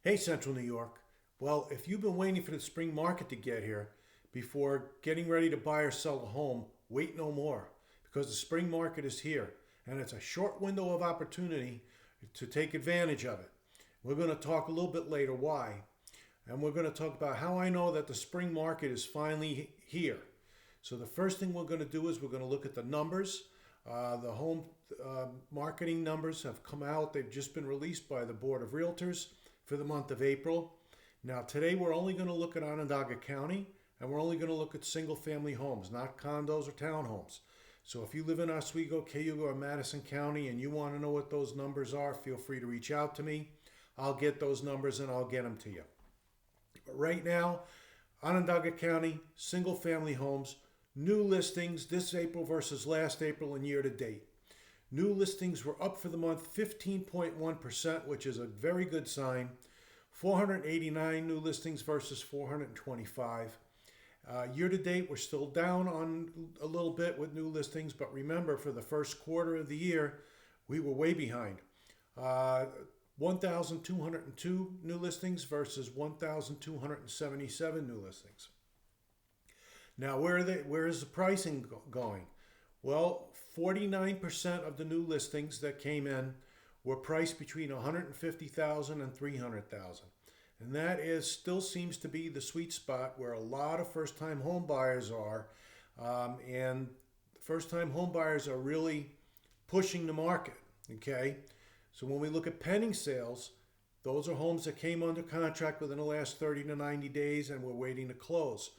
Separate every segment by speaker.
Speaker 1: Hey, Central New York. Well, if you've been waiting for the spring market to get here before getting ready to buy or sell a home, wait no more because the spring market is here and it's a short window of opportunity to take advantage of it. We're going to talk a little bit later why, and we're going to talk about how I know that the spring market is finally here. So, the first thing we're going to do is we're going to look at the numbers. The home marketing numbers have come out. They've just been released by the Board of Realtors for the month of April. Now, today we're only going to look at Onondaga County and we're only going to look at single family homes, not condos or townhomes. So if you live in Oswego, Cayuga, or Madison County and you want to know what those numbers are, feel free to reach out to me. I'll get those numbers and I'll get them to you. But right now, Onondaga County, single family homes, new listings this April versus last April and year to date. New listings were up for the month 15.1%, which is a very good sign. 489 new listings versus 425. Year to date, we're still down on a little bit with new listings, but remember, for the first quarter of the year, we were way behind. 1,202 new listings versus 1,277 new listings. Now, where is the pricing going? Well, 49% of the new listings that came in were priced between 150,000 and 300,000. And that is still seems to be the sweet spot where a lot of first-time home buyers are. And first-time home buyers are really pushing the market, okay? So when we look at pending sales, those are homes that came under contract within the last 30 to 90 days and we're waiting to close.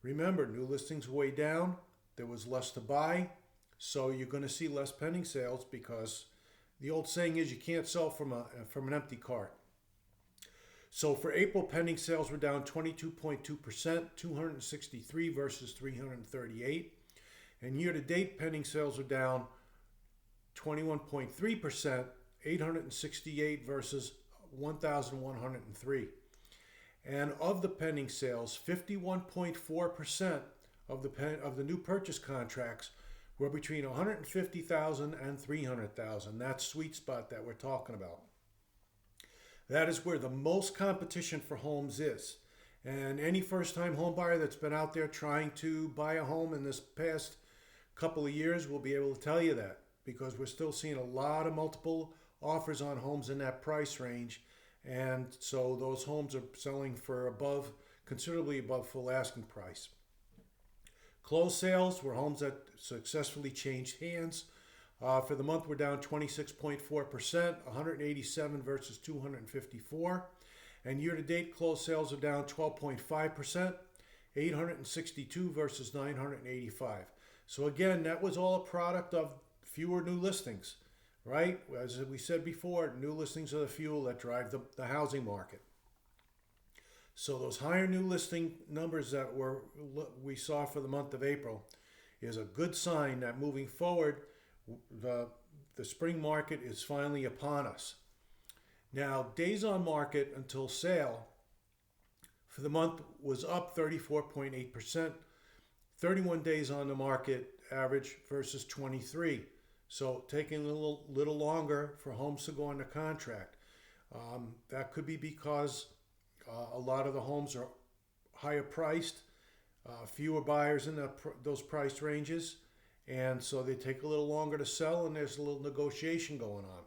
Speaker 1: Remember, new listings way down. There was less to buy. So you're going to see less pending sales because the old saying is you can't sell from an empty cart. So for April, pending sales were down 22.2%, 263 versus 338. And year to date, pending sales are down 21.3%, 868 versus 1,103. And of the pending sales, 51.4% of the new purchase contracts were between 150,000 and 300,000. That sweet spot that we're talking about. That is where the most competition for homes is. And any first-time home buyer that's been out there trying to buy a home in this past couple of years will be able to tell you that because we're still seeing a lot of multiple offers on homes in that price range. And so those homes are selling for considerably above full asking price. Closed sales were homes that successfully changed hands. For the month, we're down 26.4%, 187 versus 254. And year-to-date, closed sales are down 12.5%, 862 versus 985. So again, that was all a product of fewer new listings, right? As we said before, new listings are the fuel that drive the housing market. So those higher new listing numbers that we saw for the month of April is a good sign that moving forward, the spring market is finally upon us. Now, days on market until sale for the month was up 34.8%, 31 days on the market average versus 23. So taking a little longer for homes to go under contract. That could be because a lot of the homes are higher priced, fewer buyers in those price ranges, and so they take a little longer to sell and there's a little negotiation going on.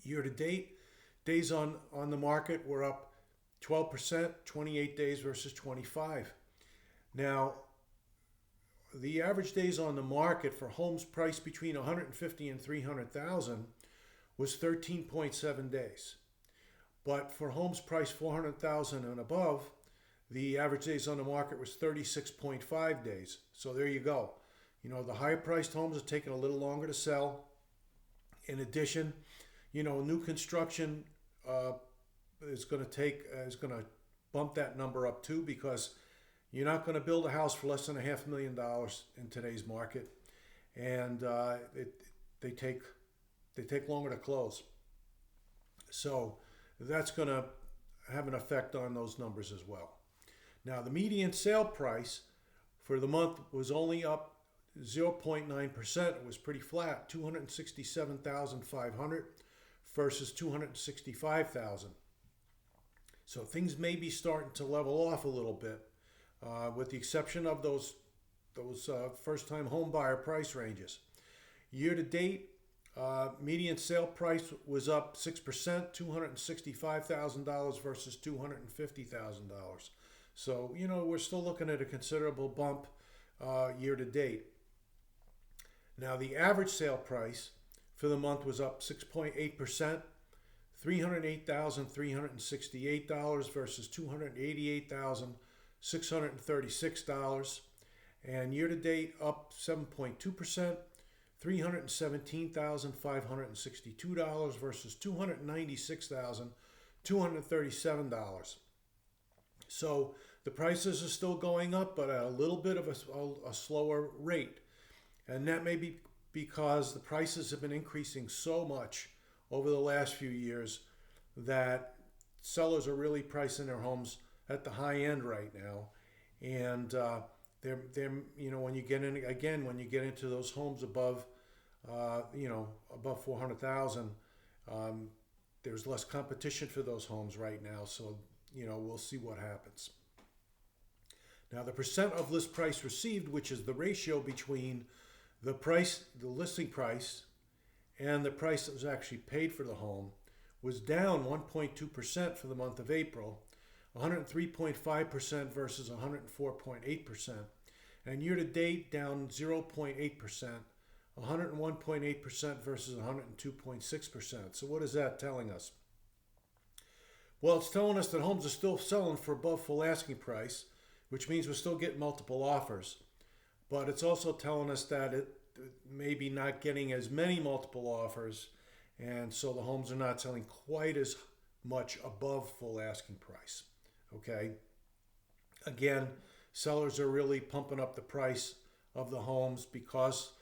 Speaker 1: Year to date, days on the market were up 12%, 28 days versus 25. Now, the average days on the market for homes priced between 150 and 300,000 was 13.7 days. But for homes priced 400,000 and above, the average days on the market was 36.5 days. So there you go. You know, the higher priced homes are taking a little longer to sell. In addition, you know, new construction is going to bump that number up too because you're not going to build a house for less than $500,000 in today's market, and they take longer to close. So that's going to have an effect on those numbers as well. Now, the median sale price for the month was only up 0.9%. It was pretty flat, 267,500 versus 265,000. So things may be starting to level off a little bit, with the exception of those first-time home buyer price ranges. Year to date, median sale price was up 6%, $265,000 versus $250,000. So, we're still looking at a considerable bump year to date. Now, the average sale price for the month was up 6.8%, $308,368 versus $288,636. And year to date, up 7.2%, $317,562 versus $296,237. So the prices are still going up, but at a little bit of a slower rate. And that may be because the prices have been increasing so much over the last few years that sellers are really pricing their homes at the high end right now. And they're when you get into those homes above above 400,000, there's less competition for those homes right now. So we'll see what happens. Now, the percent of list price received, which is the ratio between the listing price, and the price that was actually paid for the home, was down 1.2% for the month of April, 103.5% versus 104.8%, and year to date down 0.8%, 101.8% versus 102.6%. So what is that telling us? Well, it's telling us that homes are still selling for above full asking price, which means we're still getting multiple offers. But it's also telling us that it maybe not getting as many multiple offers, and so the homes are not selling quite as much above full asking price. Okay? Again, sellers are really pumping up the price of the homes because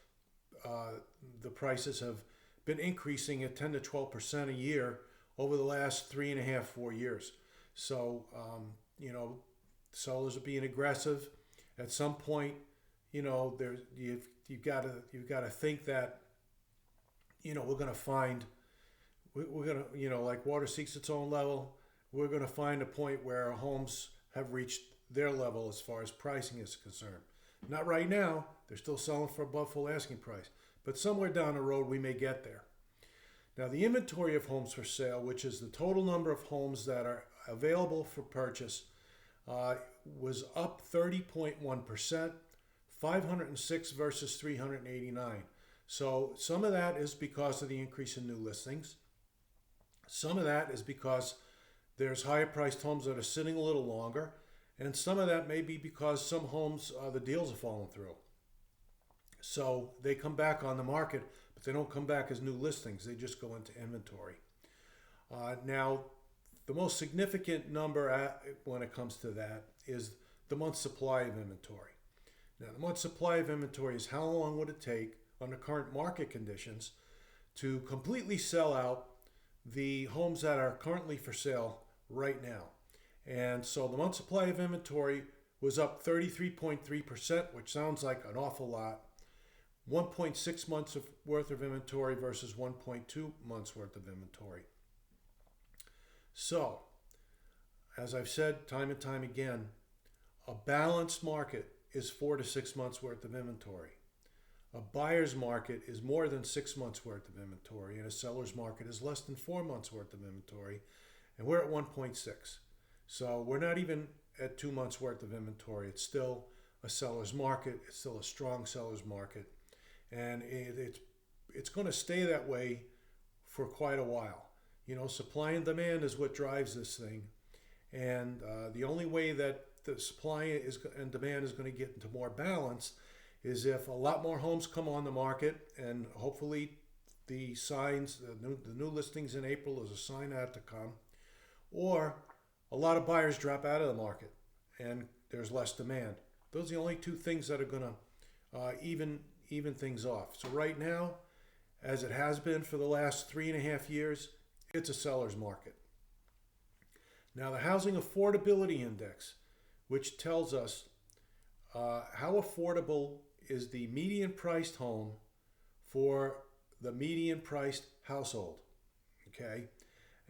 Speaker 1: the prices have been increasing at 10 to 12% a year over the last 3.5, 4 years. So, sellers are being aggressive. At some point, you've got to think that, we're going to find, we're going to, like water seeks its own level. We're going to find a point where homes have reached their level as far as pricing is concerned. Not right now. They're still selling for above full asking price. But somewhere down the road, we may get there. Now, the inventory of homes for sale, which is the total number of homes that are available for purchase, was up 30.1%, 506 versus 389. So some of that is because of the increase in new listings. Some of that is because there's higher priced homes that are sitting a little longer. And some of that may be because some homes, the deals are falling through. So they come back on the market, but they don't come back as new listings. They just go into inventory. Now, the most significant number when it comes to that is the month's supply of inventory. Now, the month's supply of inventory is how long would it take under current market conditions to completely sell out the homes that are currently for sale right now. And so the month's supply of inventory was up 33.3%, which sounds like an awful lot. 1.6 months worth of inventory versus 1.2 months worth of inventory. So, as I've said time and time again, a balanced market is 4 to 6 months worth of inventory. A buyer's market is more than 6 months worth of inventory, and a seller's market is less than 4 months worth of inventory, and we're at 1.6. So we're not even at 2 months worth of inventory. It's still a seller's market. It's still a strong seller's market, and it's going to stay that way for quite a while. Supply and demand is what drives this thing, and the only way that the supply and demand is going to get into more balance is if a lot more homes come on the market, and hopefully the new listings in April is a sign that to come, or a lot of buyers drop out of the market and there's less demand. Those are the only two things that are going to even things off. So right now, as it has been for the last 3.5 years, it's a seller's market. Now, the Housing Affordability Index, which tells us how affordable is the median priced home for the median priced household, okay?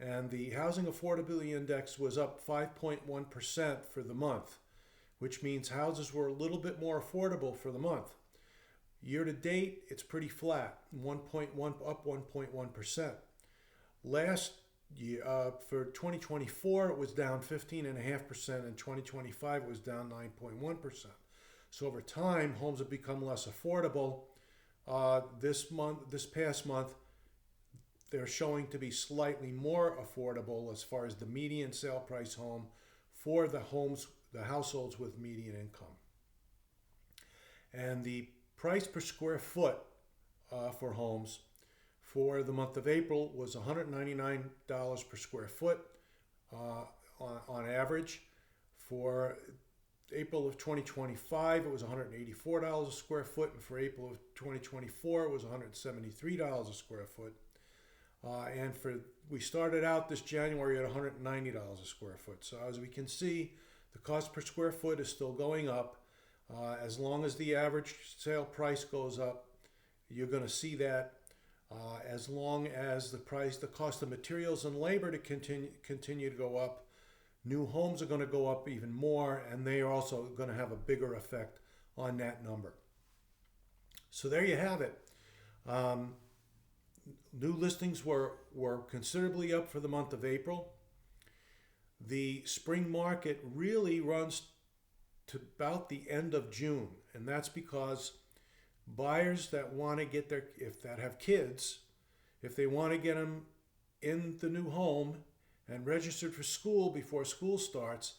Speaker 1: and the Housing Affordability Index was up 5.1% for the month, which means houses were a little bit more affordable for the month. Year to date, it's pretty flat, 1.1 up 1.1%. Last year, for 2024, it was down 15.5%, and 2025 it was down 9.1%. So over time, homes have become less affordable. This past month, they're showing to be slightly more affordable as far as the median sale price home for the households with median income. And the price per square foot for homes for the month of April was $199 per square foot on average. For April of 2025, it was $184 a square foot, and for April of 2024, it was $173 a square foot. We started out this January at $190 a square foot. So as we can see, the cost per square foot is still going up. As long as the average sale price goes up, you're going to see that. As long as the cost of materials and labor to continue to go up, new homes are going to go up even more, and they are also going to have a bigger effect on that number. So there you have it. New listings were considerably up for the month of April. The spring market really runs to about the end of June, and that's because buyers that want to get that have kids, if they want to get them in the new home and registered for school before school starts,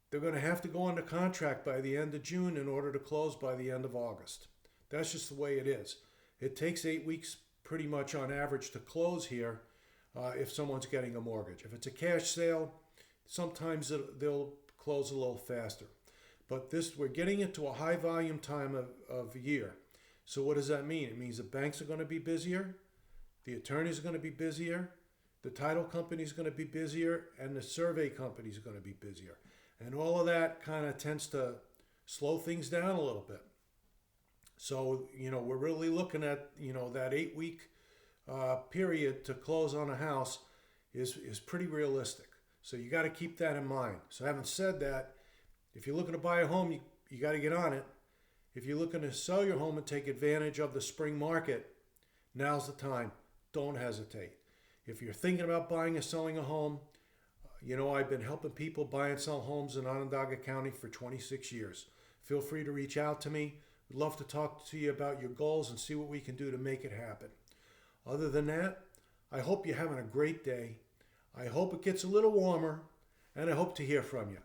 Speaker 1: they're going to have to go under contract by the end of June in order to close by the end of August. That's just the way it is. It takes 8 weeks pretty much on average to close here if someone's getting a mortgage. If it's a cash sale, sometimes they'll close a little faster. But we're getting into a high volume time of year. So what does that mean? It means the banks are going to be busier, the attorneys are going to be busier, the title company is going to be busier, and the survey company is going to be busier. And all of that kind of tends to slow things down a little bit. So, we're really looking at, that 8 week period to close on a house is pretty realistic. So you got to keep that in mind. So having said that, if you're looking to buy a home, you got to get on it. If you're looking to sell your home and take advantage of the spring market, now's the time. Don't hesitate. If you're thinking about buying or selling a home, I've been helping people buy and sell homes in Onondaga County for 26 years. Feel free to reach out to me. We'd love to talk to you about your goals and see what we can do to make it happen. Other than that, I hope you're having a great day. I hope it gets a little warmer, and I hope to hear from you.